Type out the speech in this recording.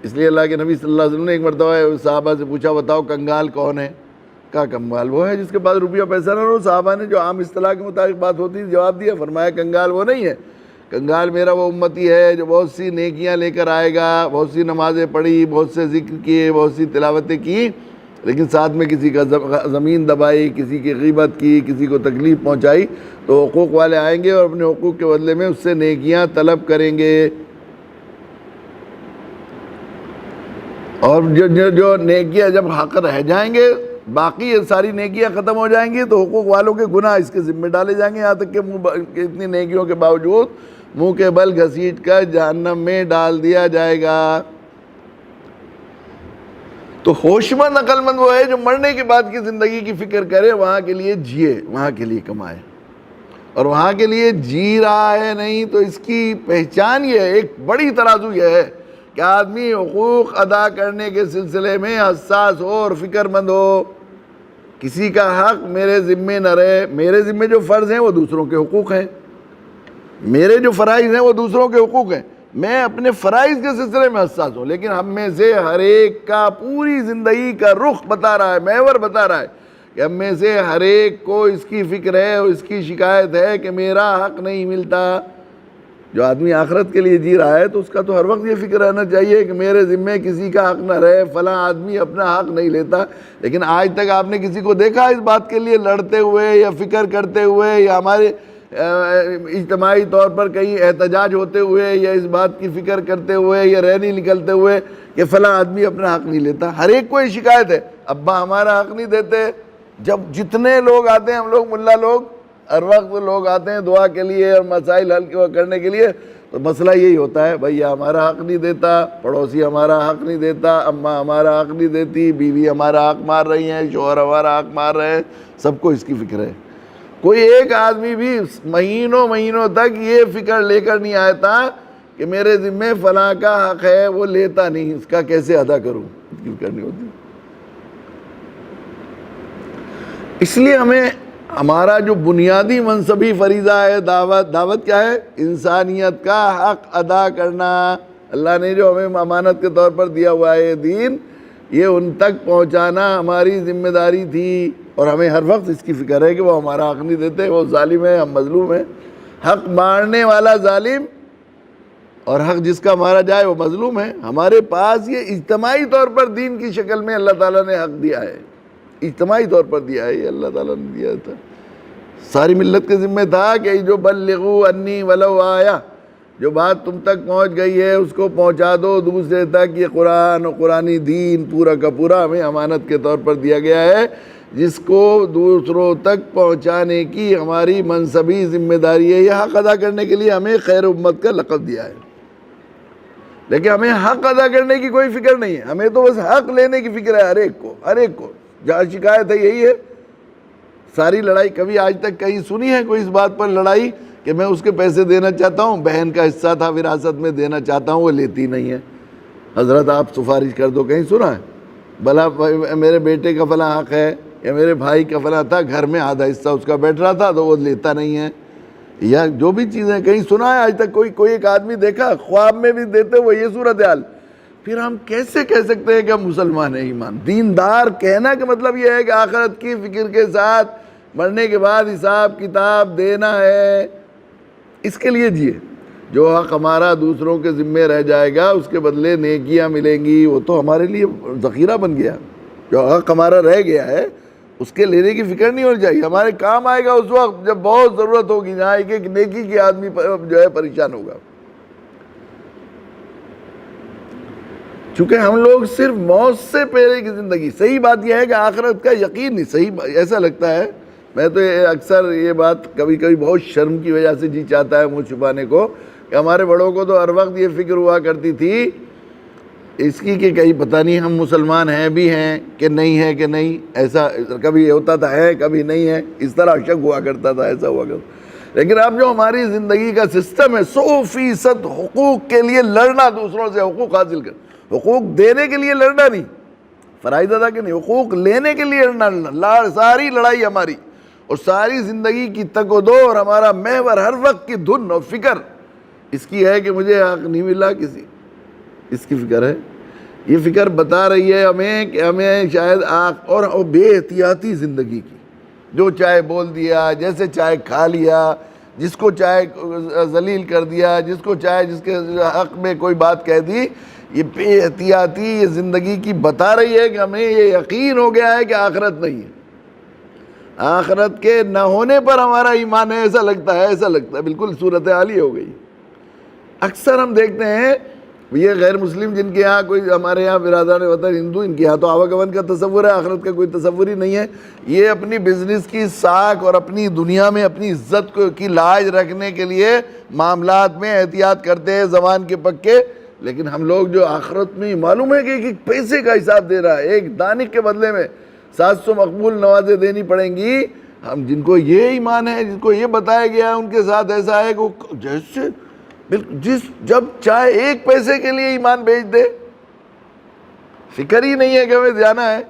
اس لیے اللہ کے نبی صلی اللہ علیہ وسلم نے ایک مرتبہ صحابہ سے پوچھا بتاؤ کنگال کون ہے؟ کہا کنگال وہ ہے جس کے پاس روپیہ پیسہ نہ ہو۔ صحابہ نے جو عام اصطلاح کے مطابق بات ہوتی ہے جواب دیا، فرمایا کنگال وہ نہیں ہے، کنگال میرا وہ امتی ہے جو بہت سی نیکیاں لے کر آئے گا، بہت سی نمازیں پڑھی، بہت سے ذکر کیے، بہت سی تلاوتیں کی، لیکن ساتھ میں کسی کا زمین دبائی، کسی کی غیبت کی، کسی کو تکلیف پہنچائی، تو حقوق والے آئیں گے اور اپنے حقوق کے بدلے میں اس سے نیکیاں طلب کریں گے۔ اور جو نیکیاں جب حق رہ جائیں گے، باقی یہ ساری نیکیاں ختم ہو جائیں گی، تو حقوق والوں کے گناہ اس کے ذمہ ڈالے جائیں گے، یہاں تک کہ اتنی نیکیوں کے باوجود منہ کے بل گھسیٹ کر جہنم میں ڈال دیا جائے گا۔ تو ہوش مند عقل مند وہ ہے جو مرنے کے بعد کی زندگی کی فکر کرے، وہاں کے لیے جیے، وہاں کے لیے کمائے، اور وہاں کے لیے جی رہا ہے نہیں تو اس کی پہچان یہ ہے، ایک بڑی ترازو یہ ہے کہ آدمی حقوق ادا کرنے کے سلسلے میں حساس ہو اور فکر مند ہو۔ کسی کا حق میرے ذمے نہ رہے، میرے ذمے جو فرض ہیں وہ دوسروں کے حقوق ہیں، میرے جو فرائض ہیں وہ دوسروں کے حقوق ہیں، میں اپنے فرائض کے سلسلے میں حساس ہوں، لیکن ہم میں سے ہر ایک کا پوری زندگی کا رخ بتا رہا ہے، محور بتا رہا ہے کہ ہم میں سے ہر ایک کو اس کی فکر ہے اور اس کی شکایت ہے کہ میرا حق نہیں ملتا۔ جو آدمی آخرت کے لیے جی رہا ہے تو اس کا تو ہر وقت یہ فکر رہنا چاہیے کہ میرے ذمے کسی کا حق نہ رہے، فلاں آدمی اپنا حق نہیں لیتا، لیکن آج تک آپ نے کسی کو دیکھا اس بات کے لیے لڑتے ہوئے یا فکر کرتے ہوئے یا ہمارے اجتماعی طور پر کہیں احتجاج ہوتے ہوئے یا اس بات کی فکر کرتے ہوئے یا ریلی نکلتے ہوئے کہ فلاں آدمی اپنا حق نہیں لیتا؟ ہر ایک کو یہ شکایت ہے، ابا ہمارا حق نہیں دیتے۔ جب جتنے لوگ آتے ہیں، ہم لوگ ملا لوگ ہر وقت لوگ آتے ہیں دعا کے لیے اور مسائل حل کرنے کے لیے، تو مسئلہ یہی ہوتا ہے، بھیا ہمارا حق نہیں دیتا، پڑوسی ہمارا حق نہیں دیتا، اماں ہمارا حق نہیں دیتی، بیوی ہمارا حق مار رہی ہیں، شوہر ہمارا حق مار رہے ہیں، سب کو اس کی فکر ہے۔ کوئی ایک آدمی بھی مہینوں مہینوں تک یہ فکر لے کر نہیں آیا تھا کہ میرے ذمے فلاں کا حق ہے، وہ لیتا نہیں، اس کا کیسے ادا کروں، اس کی فکر نہیں ہوتی۔ اس لیے ہمیں ہمارا جو بنیادی منصبی فریضہ ہے دعوت کیا ہے؟ انسانیت کا حق ادا کرنا۔ اللہ نے جو ہمیں امانت کے طور پر دیا ہوا ہے دین، یہ ان تک پہنچانا ہماری ذمہ داری تھی، اور ہمیں ہر وقت اس کی فکر ہے کہ وہ ہمارا حق نہیں دیتے، وہ ظالم ہے، ہم مظلوم ہیں۔ حق مارنے والا ظالم اور حق جس کا مارا جائے وہ مظلوم ہے۔ ہمارے پاس یہ اجتماعی طور پر دین کی شکل میں اللہ تعالیٰ نے حق دیا ہے، اجتماعی طور پر دیا ہے، یہ اللہ تعالیٰ نے دیا تھا۔ ساری ملت کے ذمہ تھا کہ جو بلغوا انی ولو آیا، جو بات تم تک پہنچ گئی ہے اس کو پہنچا دو دوسرے تک۔ یہ قرآن اور قرآنی دین پورا کا پورا ہمیں امانت کے طور پر دیا گیا ہے، جس کو دوسروں تک پہنچانے کی ہماری منصبی ذمہ داری ہے۔ یہ حق ادا کرنے کے لیے ہمیں خیر امت کا لقب دیا ہے، لیکن ہمیں حق ادا کرنے کی کوئی فکر نہیں ہے، ہمیں تو بس حق لینے کی فکر ہے ہر ایک کو۔ جہاں شکایت ہے یہی ہے، ساری لڑائی کبھی آج تک کہیں سنی ہے کوئی اس بات پر لڑائی کہ میں اس کے پیسے دینا چاہتا ہوں، بہن کا حصہ تھا وراثت میں دینا چاہتا ہوں، وہ لیتی نہیں ہے، حضرت آپ سفارش کر دو، کہیں سنا ہے؟ بھلا میرے بیٹے کا فلاں حق ہے یا میرے بھائی کا فلاں تھا، گھر میں آدھا حصہ اس کا بیٹھ رہا تھا تو وہ لیتا نہیں ہے، یا جو بھی چیزیں کہیں سنا ہے آج تک کوئی ایک آدمی دیکھا خواب میں بھی دیتے ہوئے یہ صورتحال؟ پھر ہم کیسے کہہ سکتے ہیں کہ ہم مسلمان ہیں؟ ایمان دیندار کہنا کا مطلب یہ ہے کہ آخرت کی فکر کے ساتھ مرنے کے بعد حساب کتاب دینا ہے، اس کے لیے جیے۔ جو حق ہمارا دوسروں کے ذمے رہ جائے گا اس کے بدلے نیکیاں ملیں گی، وہ تو ہمارے لیے ذخیرہ بن گیا۔ جو حق ہمارا رہ گیا ہے اس کے لینے کی فکر نہیں ہونی چاہیے، ہمارے کام آئے گا اس وقت جب بہت ضرورت ہوگی، جہاں ایک ایک نیکی کی آدمی جو ہے پریشان ہوگا۔ چونکہ ہم لوگ صرف موت سے پہلے کی زندگی، صحیح بات یہ ہے کہ آخرت کا یقین نہیں، صحیح ایسا لگتا ہے، میں تو اکثر یہ بات کبھی کبھی بہت شرم کی وجہ سے جی چاہتا ہے منہ چھپانے کو، کہ ہمارے بڑوں کو تو ہر وقت یہ فکر ہوا کرتی تھی اس کی کہ کہیں پتہ نہیں ہم مسلمان ہیں بھی ہیں کہ نہیں ہے کہ نہیں، ایسا کبھی ہوتا تھا ہے کبھی نہیں ہے، اس طرح شک ہوا کرتا تھا، ایسا ہوا کرتا۔ لیکن اب جو ہماری زندگی کا سسٹم ہے 100% حقوق کے لیے لڑنا، دوسروں سے حقوق حاصل کر، حقوق دینے کے لیے لڑنا نہیں، فرائض ادا کے نہیں، حقوق لینے کے لیے لڑنا، ساری لڑائی ہماری اور ساری زندگی کی تگ و دو اور ہمارا محور ہر وقت کی دھن اور فکر اس کی ہے کہ مجھے حق نہیں ملا کسی، اس کی فکر ہے۔ یہ فکر بتا رہی ہے ہمیں کہ ہمیں شاید اور بے احتیاطی زندگی کی، جو چاہے بول دیا، جیسے چاہے کھا لیا، جس کو چاہے ذلیل کر دیا، جس کو چاہے جس کے حق میں کوئی بات کہہ دی، یہ بے احتیاطی یہ زندگی کی بتا رہی ہے کہ ہمیں یہ یقین ہو گیا ہے کہ آخرت نہیں ہے۔ آخرت کے نہ ہونے پر ہمارا ایمان ہے، ایسا لگتا ہے، بالکل صورتحال ہی ہو گئی۔ اکثر ہم دیکھتے ہیں یہ غیر مسلم جن کے یہاں کوئی، ہمارے یہاں برادران وطن ہندو، ان کے یہاں تو آواگمن کا تصور ہے، آخرت کا کوئی تصور ہی نہیں ہے۔ یہ اپنی بزنس کی ساکھ اور اپنی دنیا میں اپنی عزت کی لاج رکھنے کے لیے معاملات میں احتیاط کرتے ہیں زبان کے پکے، لیکن ہم لوگ جو آخرت میں معلوم ہے کہ ایک پیسے کا حساب دے رہا ہے، ایک دانک کے بدلے میں 700 مقبول نوازیں دینی پڑیں گی، ہم جن کو یہ ایمان ہے، جن کو یہ بتایا گیا ہے، ان کے ساتھ ایسا ہے کہ جیسے جب چاہے ایک پیسے کے لیے ایمان بیچ دے، فکر ہی نہیں ہے کہ ہمیں جانا ہے۔